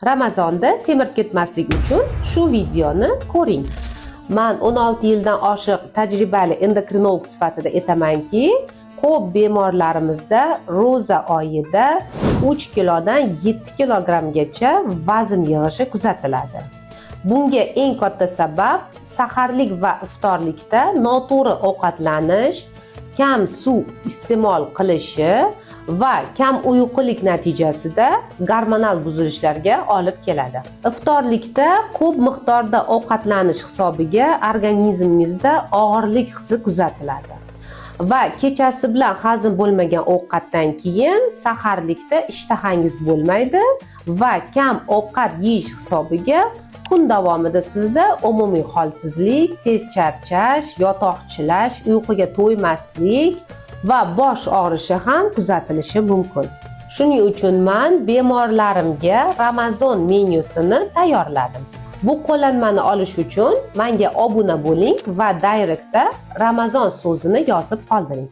Ramazonda semirib ketmaslik uchun shu videoni ko'ring. Men 16 yildan oshiq tajribali endokrinolog sifatida aytamanki, ko'p bemorlarimizda ro'za oyida 3 kilodan 7 kilogrammgacha vazn yig'ishi kuzatiladi. Bunga eng katta sabab saharlik va iftorlikda noto'g'ri ovqatlanish, kam suv iste'mol qilishi va kam uyqulik natijasida gormonal buzilishlarga olib keladi. Iftorlikda ko'p miqdorda ovqatlanish hisobiga organizmingizda og'irlik hissi kuzatiladi. Va kechasi bilan hazm bo'lmagan ovqatdan keyin saharlikda ishtahangiz bo'lmaydi va kam ovqat yeyish hisobiga kun davomida sizda umumiy holsizlik, tez charchash, yotoqchilash, uyquga to'ymaslik va bosh og'rishi ham kuzatilishi mumkin. Shuning uchun men bemorlarimga Ramazon menyusini tayyorladim. Bu qo'llanmani olish uchun menga obuna bo'ling va direktda Ramazon so'zini yozib qoldiring.